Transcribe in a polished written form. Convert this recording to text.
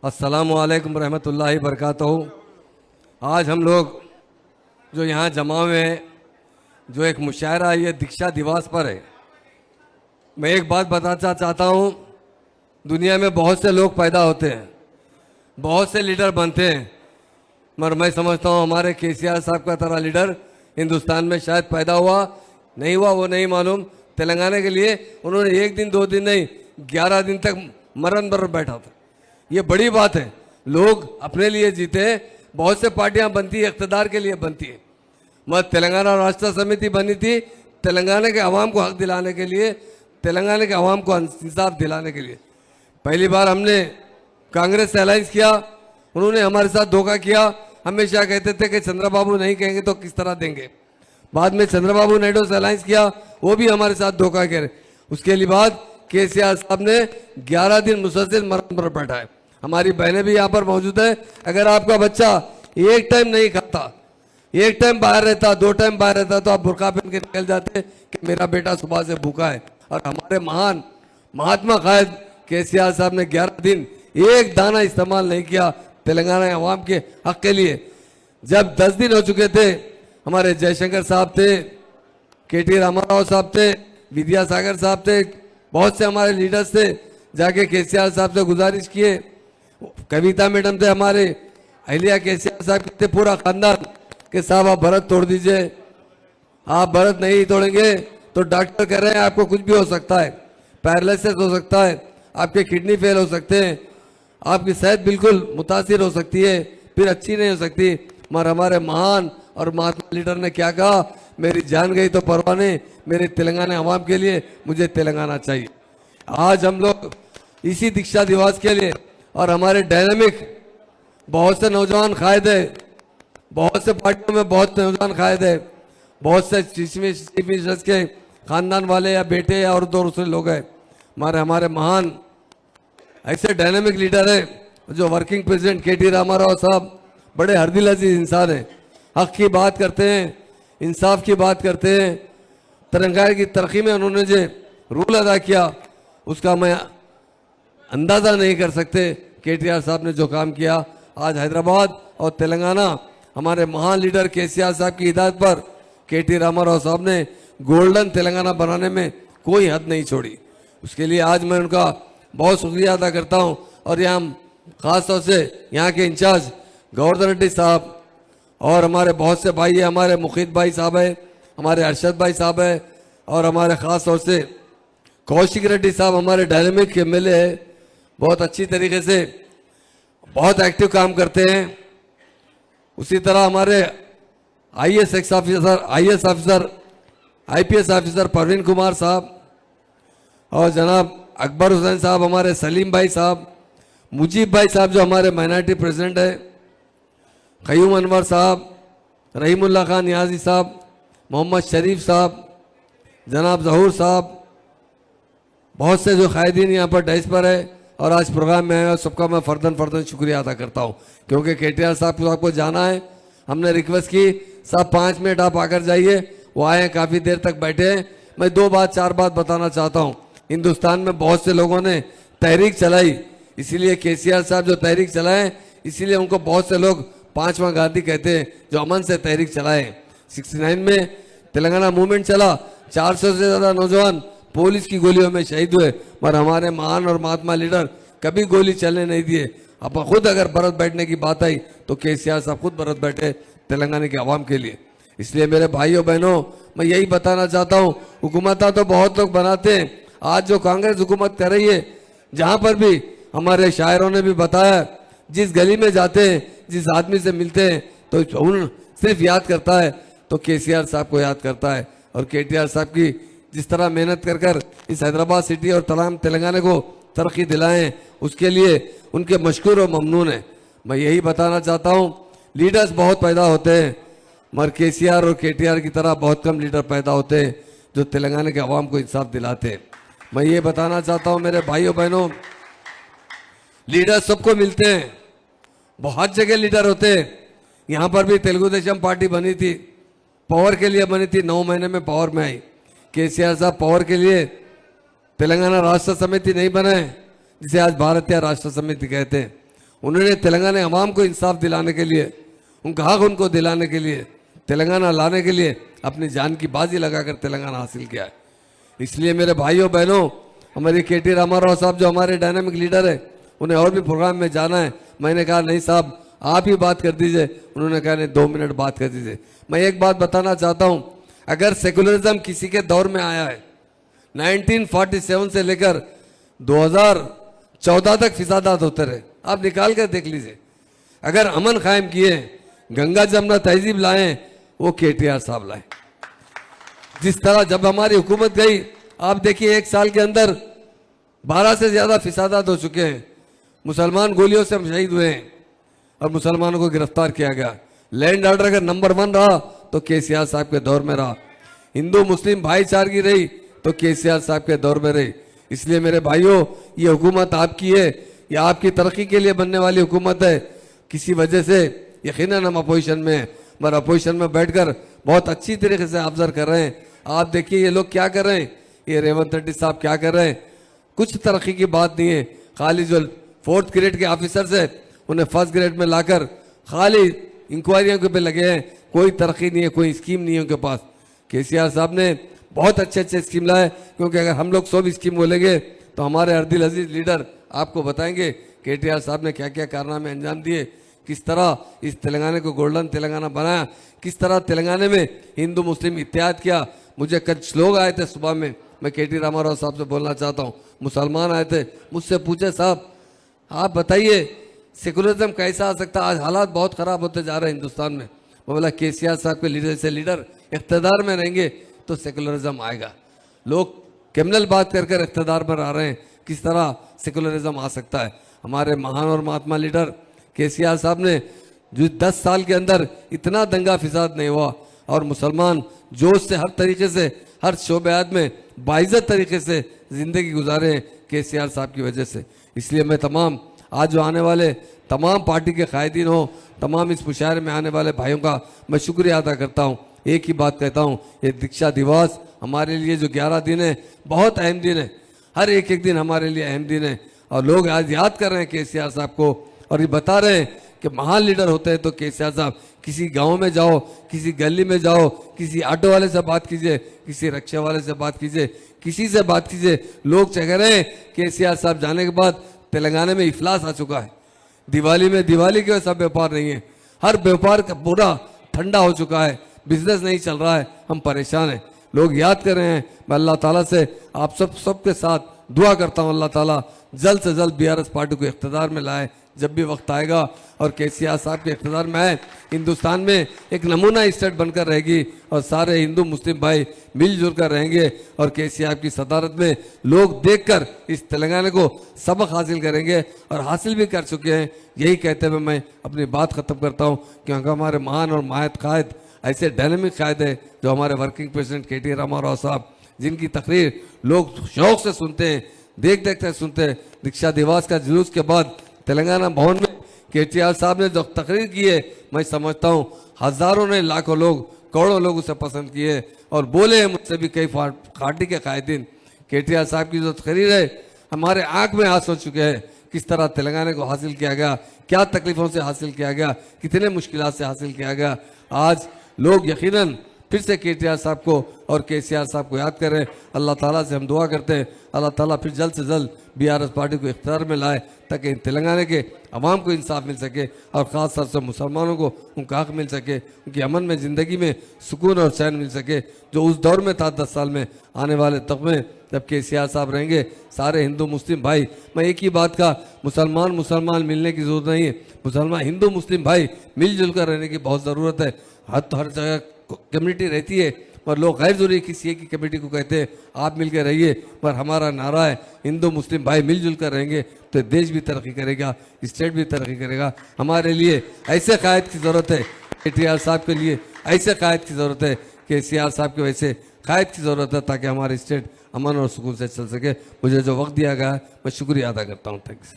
अस्सलामुअलैकुम रहमतुल्लाहि बरकातहू। आज हम लोग जो यहाँ जमा हुए हैं, जो एक मुशायरा ये दीक्षा दिवस पर है, मैं एक बात बताना चाहता हूँ। दुनिया में बहुत से लोग पैदा होते हैं, बहुत से लीडर बनते हैं, मगर मैं समझता हूँ हमारे केसीआर साहब का तरह लीडर हिंदुस्तान में शायद पैदा हुआ नहीं हुआ वो नहीं मालूम। तेलंगाना के लिए उन्होंने एक दिन 2 दिन नहीं 11 दिन तक मरण पर बैठा था। ये बड़ी बात है। लोग अपने लिए जीते हैं। बहुत से पार्टियां बनती है इख्तिदार के लिए बनती है, मगर तेलंगाना राष्ट्र समिति बनी थी तेलंगाना के अवाम को हक दिलाने के लिए, तेलंगाना के अवाम को इंसाफ दिलाने के लिए। पहली बार हमने कांग्रेस से अलायंस किया, उन्होंने हमारे साथ धोखा किया। हमेशा कहते थे कि चंद्रबाबू नहीं कहेंगे तो किस तरह देंगे। बाद में चंद्रबाबू नायडू से अलायंस किया, वो भी हमारे साथ धोखा करे। उसके लिए बाद केसीआर साहब ने 11 दिन मुसलसल मरण पर बैठा है। हमारी बहनें भी यहाँ पर मौजूद है। अगर आपका बच्चा एक टाइम नहीं खाता, एक टाइम बाहर रहता, 2 टाइम बाहर रहता, तो आप बुर्का पहन के निकल जाते कि मेरा बेटा सुबह से भूखा है। और हमारे महान महात्मा कायद केसीआर साहब ने 11 दिन एक दाना इस्तेमाल नहीं किया तेलंगाना अवाम के हक के लिए। जब 10 दिन हो चुके थे, हमारे जयशंकर साहब थे, KT रामाराव साहब थे, विद्यासागर साहब थे, बहुत से हमारे लीडर्स थे, जाके केसीआर साहब से गुजारिश किए। कविता मैडम थे हमारे, अहिल्या केसीआर साहब थे, पूरा खानदान के साहब आप भरत तोड़ दीजिए। आप भरत नहीं तोड़ेंगे तो डॉक्टर कह रहे हैं आपको कुछ भी हो सकता है, पैरालिसिस हो सकता है, आपके किडनी फेल हो सकते हैं, आपकी सेहत बिल्कुल मुतासिर हो सकती है, फिर अच्छी नहीं हो सकती। मगर हमारे महान और महात्मा लीडर ने क्या कहा, मेरी जान गई तो परवाह नहीं, मेरे तेलंगाना अवाम के लिए मुझे तेलंगाना चाहिए। आज हम लोग इसी दीक्षा दिवस के लिए और हमारे डायनामिक बहुत से नौजवान कायद है, बहुत से पार्टियों में बहुत नौजवान कायद है, बहुत से चीफ मिनिस्टर्स के खानदान वाले या बेटे या और दूसरे लोग हैं। हमारे महान ऐसे डायनामिक लीडर है जो वर्किंग प्रेसिडेंट KT रामाराव साहब बड़े हरदिल अजीज इंसान हैं, हक की बात करते हैं, इंसाफ की बात करते हैं। तेलंगाना की तरक्की में उन्होंने जो रोल अदा किया उसका मैं अंदाज़ा नहीं कर सकते। KTR साहब ने जो काम किया, आज हैदराबाद और तेलंगाना हमारे महान लीडर केसीआर साहब की हिदायत पर KT रामाराव साहब ने गोल्डन तेलंगाना बनाने में कोई हद नहीं छोड़ी। उसके लिए आज मैं उनका बहुत शुक्रिया अदा करता हूं। और यहाँ खास तौर से यहाँ के इंचार्ज गोवर्धन रेड्डी साहब और हमारे बहुत से भाई हैं, हमारे मुखीद भाई साहब है, हमारे अरशद भाई साहब है, और हमारे ख़ास तौर से कौशिक रेड्डी साहब हमारे डायनेमिक MLA है, बहुत अच्छी तरीके से बहुत एक्टिव काम करते हैं। उसी तरह हमारे IAS officer IPS officer Parveen Kumar साहब और जनाब अकबर हुसैन साहब, हमारे सलीम भाई साहब, मुजीब भाई साहब जो हमारे माइनॉरिटी प्रेसिडेंट है, क़य्यूम अनवर साहब, रहीमुल्लाह खान नियाजी साहब, मोहम्मद शरीफ साहब, जनाब जहूर साहब, बहुत से जो कायदीन यहाँ पर डाइस पर है और आज प्रोग्राम में आए, सबका मैं फर्दन शुक्रिया अदा करता हूँ। क्योंकि KTR साहब को आपको जाना है, हमने रिक्वेस्ट की साहब 5 मिनट आप आकर जाइए, वो आए काफ़ी देर तक बैठे हैं। मैं 2 बात 4 बात बताना चाहता हूँ। हिंदुस्तान में बहुत से लोगों ने तहरीक चलाई, इसीलिए केसीआर साहब जो तहरीक चलाएं, इसीलिए उनको बहुत से लोग 5वां गांधी कहते हैं, जो अमन से तहरीक चलाएं। 69 में तेलंगाना मूवमेंट चला, 400 से ज़्यादा नौजवान पुलिस की गोलियों में शहीद हुए, पर हमारे महान और महात्मा लीडर कभी गोली चलने नहीं दिए। अब खुद अगर भारत बैठने की बात आई तो केसीआर साहब खुद भारत बैठे तेलंगाना के अवाम के लिए। इसलिए मेरे भाइयों बहनों, मैं यही बताना चाहता हूँ, हुकूमत तो बहुत लोग बनाते हैं। आज जो कांग्रेस हुकूमत कर रही है, जहाँ पर भी हमारे शायरों ने भी बताया, जिस गली में जाते हैं, जिस आदमी से मिलते हैं, तो उन सिर्फ याद करता है तो केसीआर साहब को याद करता है। और KTR साहब की जिस तरह मेहनत कर कर इस हैदराबाद सिटी और तमाम तेलंगाना को तरक्की दिलाएं, उसके लिए उनके मशकूर और ममनून है। मैं यही बताना चाहता हूँ, लीडर्स बहुत पैदा होते हैं, मगर KCR और KTR की तरह बहुत कम लीडर पैदा होते हैं जो तेलंगाना के अवाम को इंसाफ दिलाते हैं। मैं ये बताना चाहता हूँ मेरे भाइयों बहनों, लीडर सबको मिलते हैं, बहुत जगह लीडर होते हैं। यहाँ पर भी तेलुगु देशम पार्टी बनी थी, पावर के लिए बनी थी, 9 महीने में पावर में आई। KCR साहब पावर के लिए तेलंगाना राष्ट्र समिति नहीं बनाए, जिसे आज भारतीय राष्ट्र समिति कहते हैं। उन्होंने तेलंगाना अवाम को इंसाफ दिलाने के लिए, उनका हक उनको दिलाने के लिए, तेलंगाना लाने के लिए अपनी जान की बाजी लगाकर तेलंगाना हासिल किया है। इसलिए मेरे भाइयों बहनों, हमारे केटी रामाराव साहब जो हमारे डायनामिक लीडर है, उन्हें और भी प्रोग्राम में जाना है। मैंने कहा नहीं साहब आप ही बात कर दीजिए, उन्होंने कहा नहीं 2 मिनट बात कर दीजिए। मैं एक बात बताना चाहता हूं, अगर सेकुलरिज्म किसी के दौर में आया है 1947 से लेकर 2014 तक फिसादात होते रहे, आप निकाल कर देख लीजिए। अगर अमन कायम किए, गंगा जमुना तहजीब लाए, वो केटीआर साहब लाए। जिस तरह जब हमारी हुकूमत गई, आप देखिए 1 साल के अंदर 12 से ज्यादा फिसादात हो चुके हैं। मुसलमान गोलियों से हम शहीद हुए हैं और मुसलमानों को गिरफ्तार किया गया। लैंड ऑर्डर अगर नंबर 1 रहा तो केसीआर साहब के दौर में रहा। हिंदू मुस्लिम भाईचारगी रही तो केसीआर साहब के दौर में रही। इसलिए मेरे भाइयों, ये हुकूमत आपकी है, ये आपकी तरक्की के लिए बनने वाली हुकूमत है। किसी वजह से यकीनन हम अपोजिशन में हैं, मगर अपोजिशन में बैठकर बहुत अच्छी तरीके से ऑब्जर्व कर रहे हैं। आप देखिए ये लोग क्या कर रहे हैं, ये रेवंत रेड्डी साहब क्या कर रहे हैं। कुछ तरक्की की बात नहीं है, खाली जो 4th ग्रेड के ऑफिसर्स है उन्हें 1st ग्रेड में लाकर खाली इंक्वायरियों के पे लगे हैं। कोई तरक्की नहीं है, कोई स्कीम नहीं है उनके पास। केसीआर साहब ने बहुत अच्छे स्कीम लाए, क्योंकि अगर हम लोग 100 भी स्कीम बोलेंगे तो हमारे अर्दिल अजीज लीडर आपको बताएंगे केटीआर साहब ने क्या क्या कारनामे अंजाम दिए, किस तरह इस तेलंगाना को गोल्डन तेलंगाना बनाया, किस तरह तेलंगाना में हिंदू मुस्लिम इत्तेहाद किया। मुझे कुछ लोग आए थे सुबह में, मैं केटी रामाराव साहब से बोलना चाहता हूँ, मुसलमान आए थे, मुझसे पूछे साहब आप बताइए सेकुलरिज्म कैसा आ सकता है, आज हालात बहुत ख़राब होते जा रहे हैं हिंदुस्तान में। वो बोला केसीआर साहब के लीडर से लीडर इक़्तिदार में रहेंगे तो सेकुलरिज्म आएगा। लोग क्रिमिनल बात कर कर इक़्तिदार में आ रहे हैं, किस तरह सेकुलरिज्म आ सकता है। हमारे महान और महात्मा लीडर केसीआर साहब ने जो 10 साल के अंदर इतना दंगा फिसाद नहीं हुआ और मुसलमान जोश से हर तरीके से हर शोबेयात में बाइज्जत तरीके से ज़िंदगी गुजारे हैं केसीआर साहब की वजह से। इसलिए मैं तमाम आज जो आने वाले तमाम पार्टी के कायदीन हो, तमाम इस मुशायरे में आने वाले भाइयों का मैं शुक्रिया अदा करता हूँ। एक ही बात कहता हूँ, ये दीक्षा दिवस हमारे लिए जो 11 दिन है बहुत अहम दिन है। हर एक दिन हमारे लिए अहम दिन है और लोग आज याद कर रहे हैं केसीआर साहब को और ये बता रहे हैं कि महान लीडर होते हैं तो केसीआर साहब। किसी गांव में जाओ, किसी गली में जाओ, किसी ऑटो वाले से बात कीजिए, किसी रिक्शा वाले से बात कीजिए, किसी से बात कीजिए, लोग कह रहे हैं केसीआर साहब जाने के बाद तेलंगाना में इफलास आ चुका है। दिवाली में दिवाली के सब व्यापार नहीं है, हर व्यापार का पूरा ठंडा हो चुका है, बिजनेस नहीं चल रहा है, हम परेशान हैं। लोग याद कर रहे हैं। मैं अल्लाह ताला से आप सबके साथ दुआ करता हूँ, अल्लाह ताला जल्द से जल्द बीआरएस पार्टी को इख्तिदार में लाए जब भी वक्त आएगा और केसीआर साहब के इख्तिदार में आए, हिंदुस्तान में एक नमूना स्टेट बनकर रहेगी और सारे हिंदू मुस्लिम भाई मिलजुल कर रहेंगे और केसीआर की सदारत में लोग देखकर इस तेलंगाना को सबक हासिल करेंगे और हासिल भी कर चुके हैं। यही कहते हुए मैं अपनी बात ख़त्म करता हूँ, क्योंकि हमारे महान और माहिर कायद ऐसे डायनेमिक कायद है जो हमारे वर्किंग प्रेसिडेंट केटी रामाराव साहब, जिनकी तकरीर लोग शौक से सुनते हैं, देख कर सुनते हैं। दीक्षा दिवस का जुलूस के बाद तेलंगाना भवन में केटीआर साहब ने जो तकरीर की है, मैं समझता हूँ हज़ारों ने, लाखों लोग, करोड़ों लोग उसे पसंद किए और बोले हैं मुझसे भी कई पार्टी के कायदीन। केटीआर साहब की जो तकरीर है हमारे आँख में आंसू हो चुके हैं, किस तरह तेलंगाना को हासिल किया गया, क्या तकलीफ़ों से हासिल किया गया, कितने मुश्किलात से हासिल किया गया। आज लोग यकीनन फिर से केटीआर साहब को और केसीआर साहब को याद करें। अल्लाह ताला से हम दुआ करते हैं अल्लाह ताला फिर जल्द से जल्द बीआरएस पार्टी को इख्तियार में लाए ताकि तेलंगाना के अवाम को इंसाफ मिल सके और ख़ास तौर से मुसलमानों को उनका हक मिल सके, उनकी अमन में ज़िंदगी में सुकून और चैन मिल सके जो उस दौर में था 10 साल में। आने वाले तक में जब केसीआर साहब रहेंगे, सारे हिंदू मुस्लिम भाई, मैं एक ही बात का, मुसलमान मिलने की ज़रूरत नहीं है, मुसलमान हिंदू मुस्लिम भाई मिलजुल कर रहने की बहुत ज़रूरत है। हर जगह कम्युनिटी रहती है पर लोग गैर जरूरी किसी एक ही कमेटी को कहते हैं आप मिलकर रहिए, पर हमारा नारा है हिंदू मुस्लिम भाई मिलजुल कर रहेंगे तो देश भी तरक्की करेगा, स्टेट भी तरक्की करेगा। हमारे लिए ऐसे कायद की ज़रूरत है, केटीआर साहब के लिए ऐसे कायद की ज़रूरत है, केसीआर साहब के वैसे कायद की ज़रूरत है ताकि हमारी स्टेट अमन और सुकून से चल सके। मुझे जो वक्त दिया गया है मैं शुक्रिया अदा करता हूँ। थैंक्स।